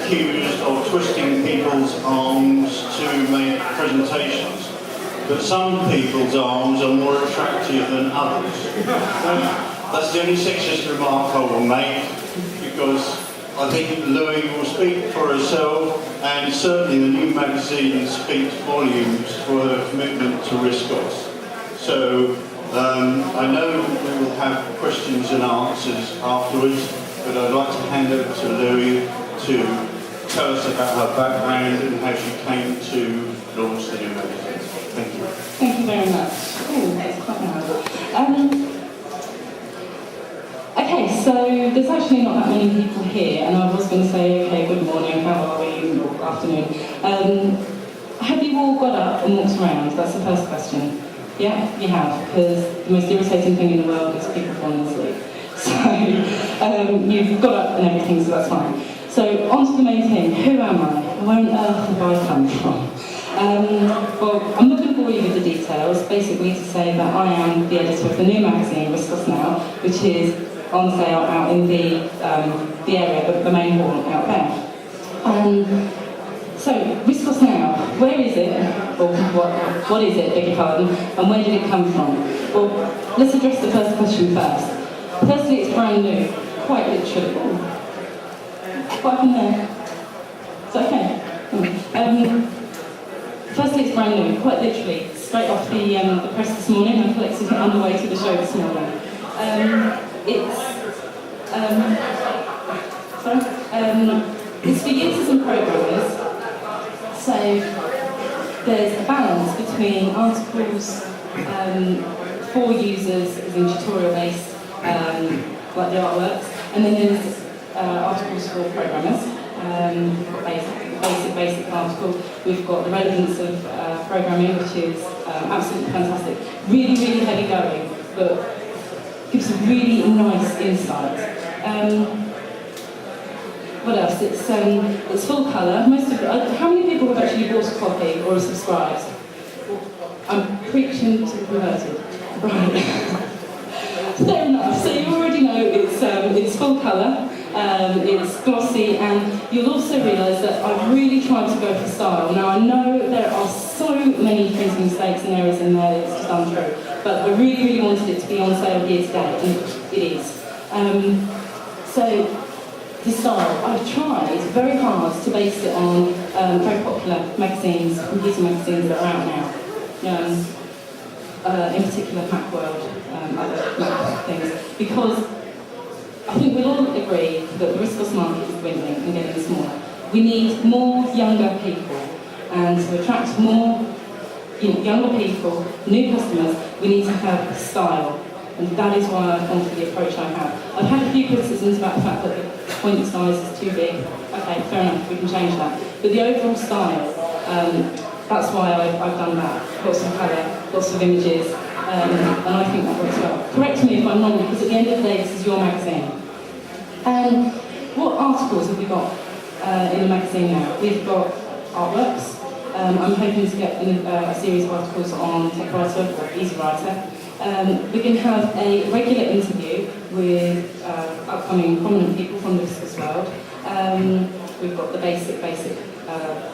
accused of twisting people's arms to make presentations, but some people's arms are more attractive than others. That's the only sexist remark I will make, because I think Louis will speak for herself, and certainly the new magazine speaks volumes for her commitment to RISCOS. So I know we will have questions and answers afterwards, but I'd like to hand over to Louis to tell us about her background and how she came to launch the new magazine. Thank you. Thank you very much. Oh, that's quite loud. Okay, so there's actually not that many people here, and I was going to say, okay, good morning, how are we, or afternoon. Have you all got up and walked around? That's the first question. Yeah, you have, because the most irritating thing in the world is people falling asleep. So, you've got up and everything, so that's fine. So, on to the main thing. Who am I? Where on earth have I come from? Well, I'm not going to bore you with the details, basically to say that I am the editor of the new magazine, RISC OS Now, which is on sale out in the area, the main hall out there. So, RISC OS Now, where is it, or what is it, beg your pardon, and where did it come from? Well, let's address the first question first. Firstly, it's brand new, quite literally. What happened there? Is that okay? Firstly, it's brand new, quite literally, straight off the press this morning. I collected it on the way to the show this morning. It's for users and programmers, so there's a balance between articles for users, as in tutorial-based, like the artworks, and then there's articles for programmers. We've got basic article. We've got the relevance of programming, which is absolutely fantastic. Really, really heavy going, but gives a really nice insight. What else? It's full colour. How many people have actually bought a copy or are subscribed? I'm preaching to the converted. Right. Fair enough. So you already know it's full colour. It's glossy, and you'll also realise that I've really tried to go for style. Now I know there are so many printing mistakes and errors in there, it's just untrue, but I really, really wanted it to be on sale here today, and it is. So, the style, I've tried very hard to base it on very popular magazines, computer magazines that are out now, in particular Macworld, other Mac things, because I think we'll all agree that the RISC OS market is dwindling and getting smaller. We need more younger people, and to attract more younger people, new customers, we need to have style, and that is why I've gone for the approach I have. I've had a few criticisms about the fact that the font size is too big. Okay, fair enough, we can change that. But the overall style, that's why I've done that. Lots of colour, lots of images, and I think that works well. Correct me if I'm wrong, because at the end of the day, this is your magazine. What articles have we got in the magazine now? We've got artworks. I'm hoping to get a series of articles on TechWriter or EasyWriter. We're going to have a regular interview with upcoming prominent people from the RISC OS world. We've got the basic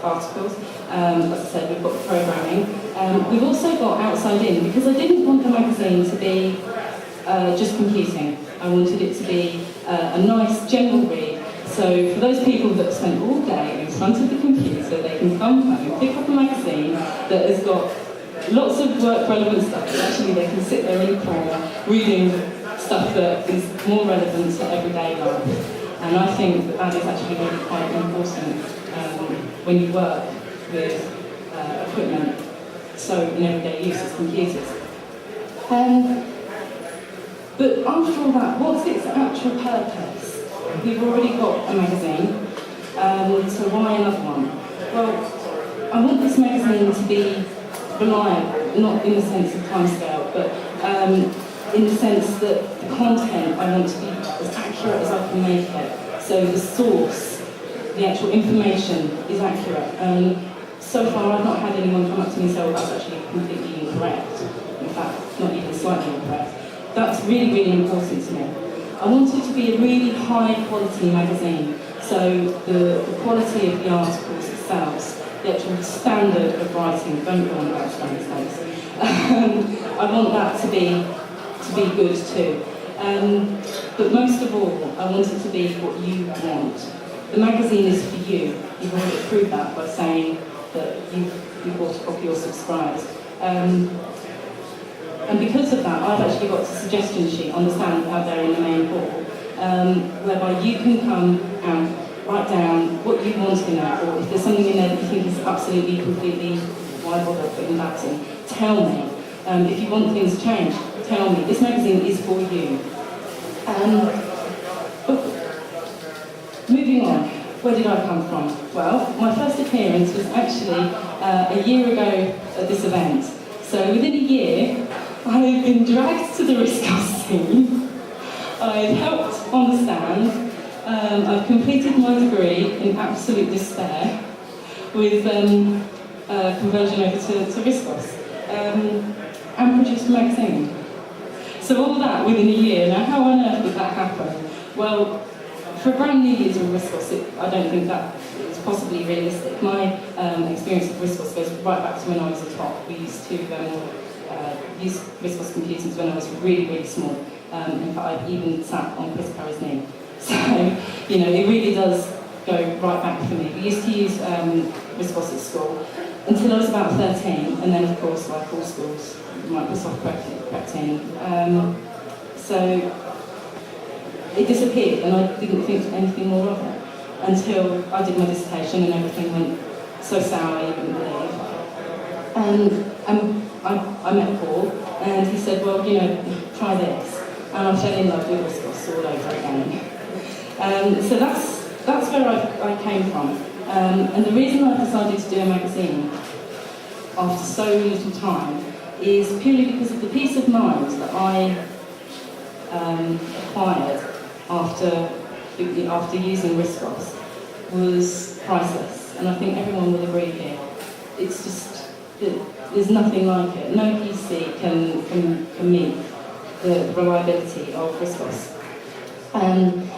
articles. As I said, we've got the programming. We've also got outside in, because I didn't want the magazine to be just computing. I wanted it to be a nice general read. So for those people that have spent all day in front of the computer, they can come home, pick up a magazine that has got lots of work-relevant stuff, but actually they can sit there in the corner reading stuff that is more relevant to everyday life. And I think that is actually really quite important when you work with equipment so in everyday use as computers. But after all that, what's its actual purpose? We've already got a magazine, so why another one? Well, I want this magazine to be reliable, not in the sense of timescale, but in the sense that the content I want to be as accurate as I can make it. So the source, the actual information is accurate. So far I've not had anyone come up to me and say, well, that's actually completely incorrect. In fact, not even slightly incorrect. That's really, really important to me. I want it to be a really high quality magazine. So the quality of the articles themselves, the actual standard of writing, don't go on about these days. I want that to be good too. But most of all, I want it to be what you want. The magazine is for you. You've already proved that by saying that you've bought a copy or subscribed. And because of that, I've actually got a suggestion sheet on the stand out there in the main hall, whereby you can come and write down what you want in there, or if there's something in there that you think is absolutely, completely, why bother putting that in, tell me. If you want things changed, tell me. This magazine is for you. Moving on, where did I come from? Well, my first appearance was actually a year ago at this event. So within a year, I've been dragged to the RISCOS scene. I've helped on the stand. I've completed my degree in absolute despair with conversion over to RISCOS and produced a magazine. So all that within a year. Now, how on earth did that happen? Well, for a brand new user of RISCOS, I don't think that is possibly realistic. My experience of RISCOS goes right back to when I was a top. We used to use RISCOS computers when I was really, really small. In fact, I even sat on Chris Carey's knee. So, you know, it really does go right back for me. We used to use RISCOS at school until I was about 13, and then, of course, like all schools, Microsoft crept in. So it disappeared, and I didn't think anything more of it until I did my dissertation and everything went so sour you wouldn't believe. And I met Paul, and he said, well, you know, try this. And I fell in love with RISCOS all over again. So that's where I came from. And the reason I decided to do a magazine after so little time is purely because of the peace of mind that I acquired after using RISCOS was priceless, and I think everyone will agree here. It's just, there's nothing like it. No PC can meet the reliability of RISCOS. And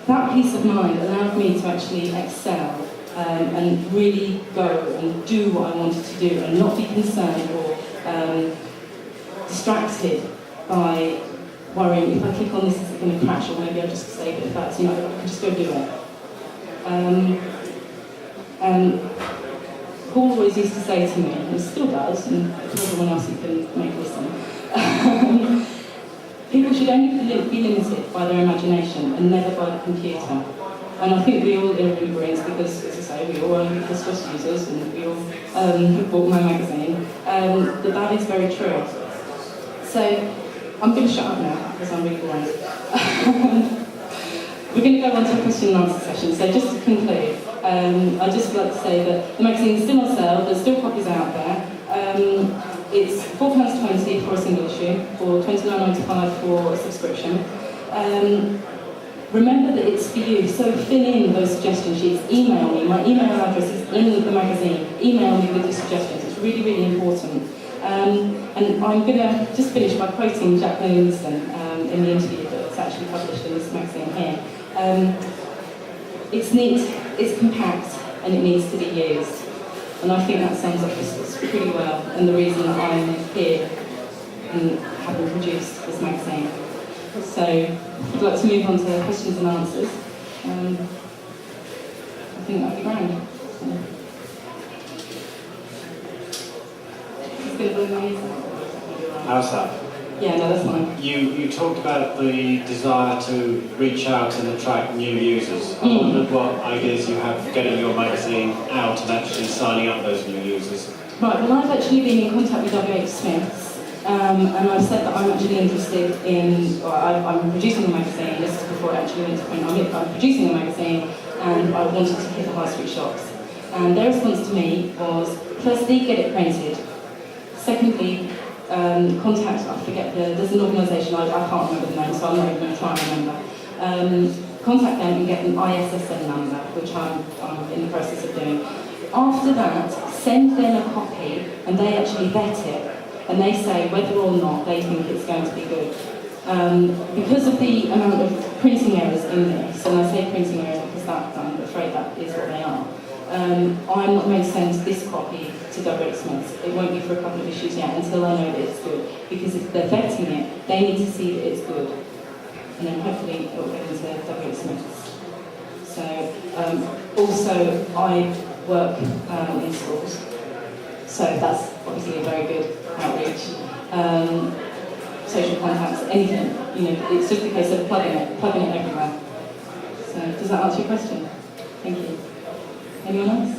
that peace of mind allowed me to actually excel and really go and do what I wanted to do and not be concerned or distracted by worrying, if I click on this, is it going to crash, or maybe I'll just save it first. You know, I can just go do it. And Paul always used to say to me, and still does, and to everyone else who can make listen, people should only be limited by their imagination and never by the computer. And I think we all are in agreement because, as I say, we all are RISCOS users and we all have bought my magazine. That is very true. So I'm going to shut up now because I'm really boring. We're going to go on to a question and answer session. So just to conclude, I'd just like to say that the magazine is still on sale. There's still copies out there. It's £4.20 for a single issue, or £29.95 for a subscription. Remember that it's for you, so fill in those suggestion sheets, email me. My email address is in the magazine. Email me with your suggestions, it's really, really important. And I'm going to just finish by quoting Jack Williamson in the interview that's actually published in this magazine here. It's neat, it's compact, and it needs to be used. And I think that sums up this pretty well, and the reason that I'm here and having produced this magazine. So I'd like to move on to questions and answers. I think that would be grand. It's going to blow my ears out. How's that? Yeah, no, that's fine. You talked about the desire to reach out and attract new users. I wondered what ideas you have for getting your magazine out and actually signing up those new users. Right, well, I've actually been in contact with WH Smiths, and I've said that I'm actually interested in, or I'm producing a magazine. This is before it actually went to print. I'm producing a magazine, and I wanted to hit the high street shops. And their response to me was, firstly, get it printed. Secondly, contact, I forget, there's an organisation, I can't remember the name, so I'm not even going to try and remember. Contact them and get an ISSN number, which I'm in the process of doing. After that, send them a copy, and they actually vet it, and they say whether or not they think it's going to be good. Because of the amount of printing errors in this, and I say printing errors because that I'm afraid that is what they are. I'm not going to send this copy to Smiths. It won't be for a couple of issues yet until I know that it's good. Because if they're vetting it, they need to see that it's good. And then hopefully it will get into Smiths. So, also I work in schools. So that's obviously a very good outreach. Social contacts, anything, it's just a case of plugging it everywhere. So does that answer your question? Thank you. Anyone else?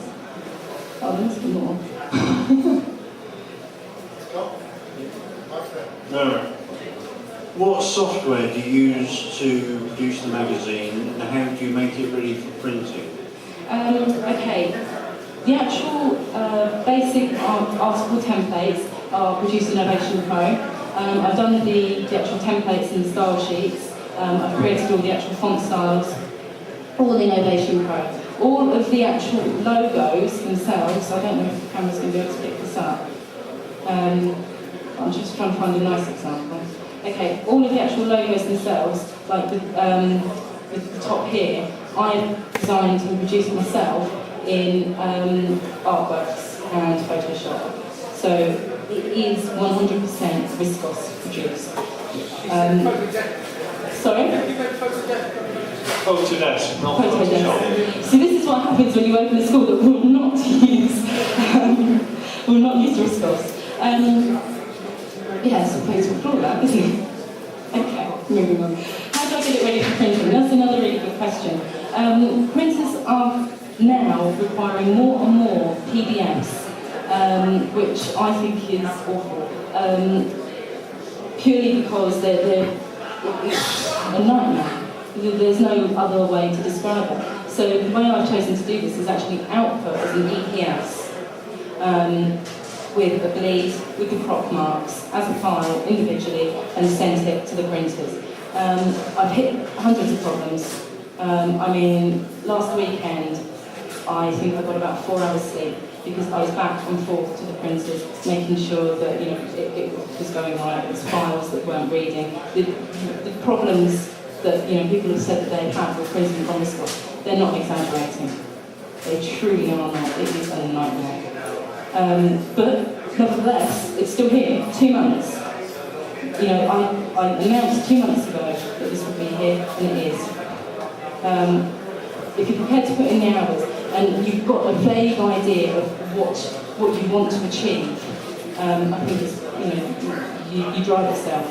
Oh, there must be more. No. What software do you use to produce the magazine, and how do you make it ready for printing? Okay. The actual basic article templates are produced in Innovation Pro. I've done the actual templates and the style sheets. I've created all the actual font styles, all in Innovation Pro. All of the actual logos themselves, I don't know if the camera's going to be able to pick this up. I'm just trying to find a nice example. Okay, all of the actual logos themselves, like the top here, I've designed and produced myself in artworks and Photoshop. So it is 100% RISCOS produced. Sorry? Photodesk, not Photodesk. Photoshop. So this is what happens when you open a school that will not use RISCOS. Yeah, so please applaud that, isn't it? Okay, moving on. How do I get it ready for printing? That's another really good question. Printers are now requiring more and more PDFs, which I think is awful. Purely because it's a nightmare. There's no other way to describe it. So the way I've chosen to do this is actually output as an EPS with a bleed, with the crop marks, as a file individually, and sent it to the printers. I've hit hundreds of problems. Last weekend, I think I got about 4 hours sleep because I was back and forth to the printers, making sure that it was going right. It was files that weren't reading. The problems that people have said that they have with printing from RISCOS, they're not exaggerating. They truly are not. It is a nightmare. But nevertheless, it's still here. 2 months. I announced 2 months ago that this would be here, and it is. If you're prepared to put in the hours, and you've got a vague idea of what you want to achieve, I think it's, you drive yourself.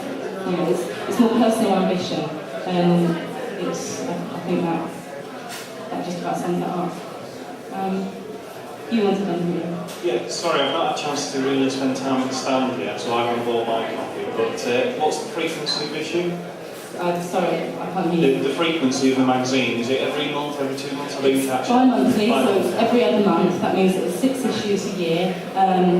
It's more personal ambition, and I think that just about sums that up. You wanted to Yeah, sorry, I've not had a chance to really spend time at the stand yet, so I haven't bought my copy, but what's the frequency of issue? Sorry, I can't hear you. The frequency of the magazine, is it every month, every 2 months? I didn't catch it. Bi-monthly, so every other month. That means it's 6 issues a year.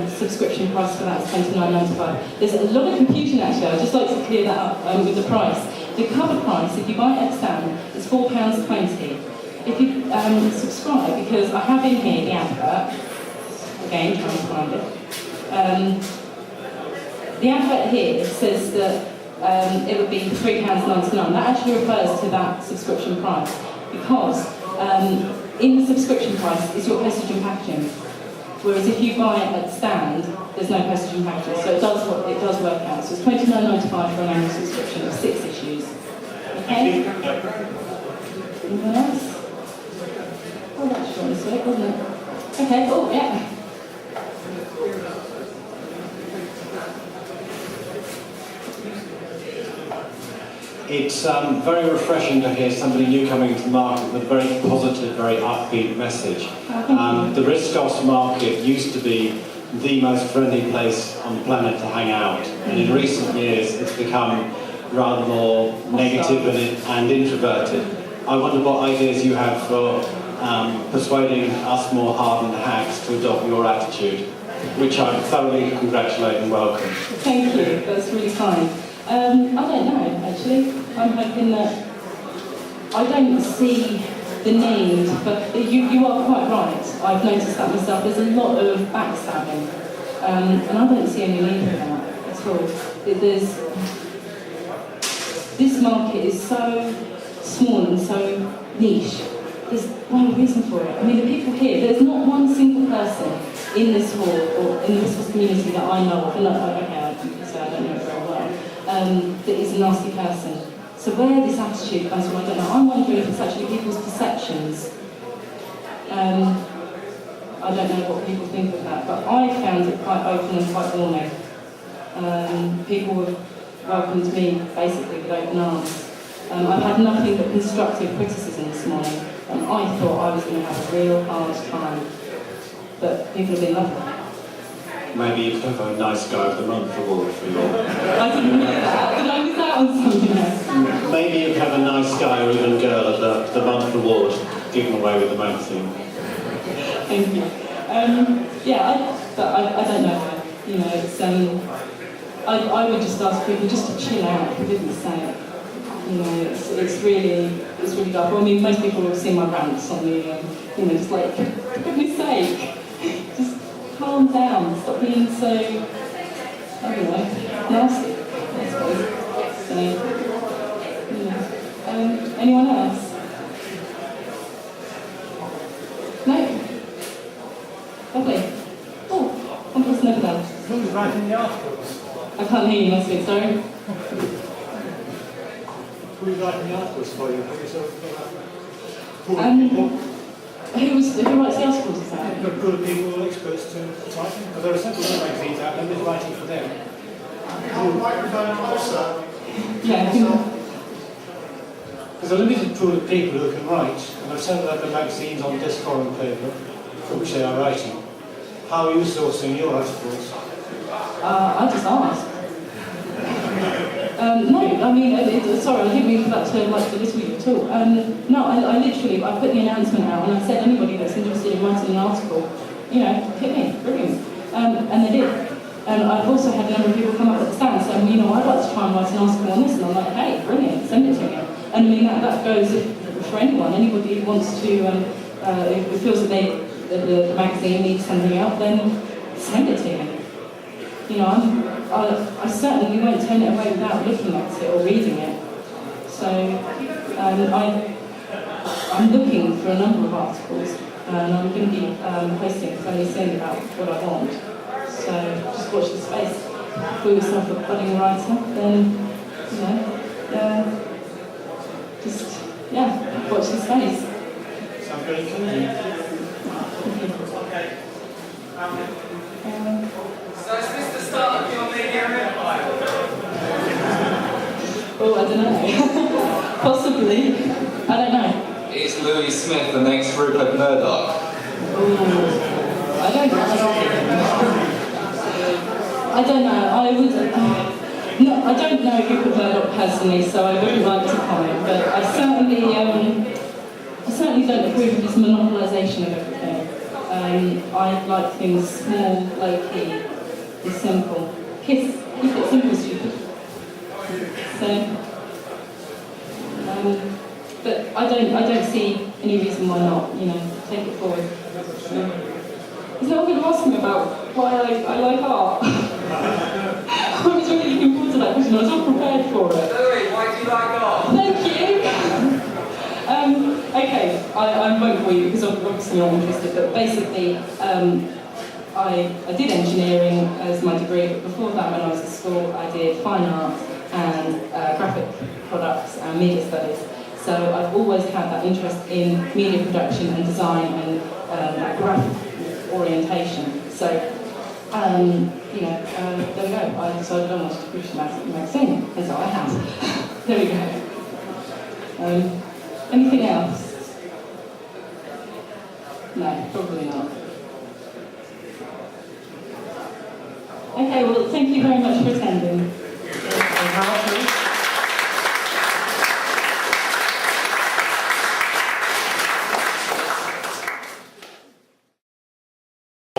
Subscription price for that is $29.95. There's a lot of confusion actually. I'd just like to clear that up with the price. The cover price, if you buy it at stand, is £4.20. If you subscribe, because I have in here the advert, again, trying to find it. The advert here says that it would be £3.99. That actually refers to that subscription price because in the subscription price is your postage and packaging. Whereas if you buy it at stand, there's no postage and packaging. So it does work out. So it's $29.95 for an annual subscription of 6 issues. Okay? Anyone else? Oh, that's short and sweet, wasn't it? Okay, oh, yeah. It's very refreshing to hear somebody new coming into the market with a very positive, very upbeat message. The RISCOS market used to be the most friendly place on the planet to hang out, and in recent years it's become rather more negative and introverted. I wonder what ideas you have for persuading us more hardened hacks to adopt your attitude, which I thoroughly congratulate and welcome. Thank you, that's really kind. I don't know, actually. I'm hoping that I don't see the need, but you are quite right. I've noticed that myself. There's a lot of backstabbing, and I don't see any need for that at all. This market is so small and so niche there's no reason for it. I mean, the people here, there's not one single person in this hall or in the RISCOS community that I know of, and okay, I don't know it very well, that is a nasty person. So where this attitude comes from, I don't know. I'm wondering if it's actually people's perceptions. I don't know what people think of that, but I found it quite open and quite warming. People have welcomed me basically with open arms. I've had nothing but constructive criticism this morning, and I thought I was going to have a real hard time, but people have been lovely. Maybe you could have a nice guy of the month award for you. I didn't know that. Did I miss out on something else? Maybe you could have a nice guy or even girl at the month award given away with the magazine. Thank you. Yeah, but I don't know. You know, it's I would just ask people just to chill out, for goodness sake. You know, it's really dark. Well, I mean, most people will see my rants on the, you know, just like, for goodness sake, just calm down, stop being so, I don't know, nasty, I suppose. So, you know. Anyone else? No? Lovely. Oh, one person over there. Who's writing the articles? I can't hear you, must be, sorry. Who's writing the articles for you? Who writes the articles, is that? Who are people experts to writing? Because there are several other magazines out, nobody's writing for them. Yeah. There's a limited pool of people who can write, and there are several other magazines on this foreign paper for which they are writing. How are you sourcing your articles? I just asked. No, I mean, sorry, I didn't mean for that to like belittle you at all. No, I literally, I put the announcement out and I said anybody that's interested in writing an article, you know, hit me, brilliant. And they did. And I've also had a number of people come up at the stand saying, you know, I'd like to try and write an article on this, and I'm like, hey, brilliant, send it to me. And I mean, that goes for anyone, anybody who wants to, who feels that the magazine needs something out, then send it to me. You know, I certainly won't turn it away without looking at it or reading it. So I'm looking for a number of articles, and I'm going to be posting fairly soon about what I want. So just watch the space. If you're yourself a budding writer, then you know, just watch the space. Sounds very encouraging. So is this the start of your media empire? Oh, I don't know. Possibly. I don't know. Is Louis Smith the next Rupert Murdoch? Oh, I don't know. I don't know. I would. No, I don't know Rupert Murdoch personally, so I wouldn't like to comment. But I certainly don't approve of his monopolisation of everything. I like things small, low-key, and simple. Keep it simple, stupid. So, but I don't see any reason why not. You know, take it forward. Is no one going to ask me about why I like art? I was really looking forward to that question. I was all prepared for it. Louis, why do you like art? Thank you. Okay, I won't bore you because I'm obviously not interested, but basically I did engineering as my degree, but before that when I was at school I did fine art and graphic products and media studies. So I've always had that interest in media production and design and that graphic orientation. So, you know, there we go. I decided I wanted to produce a magazine, and so I have. There we go. Anything else? No, probably not. Okay, well, thank you very much for attending.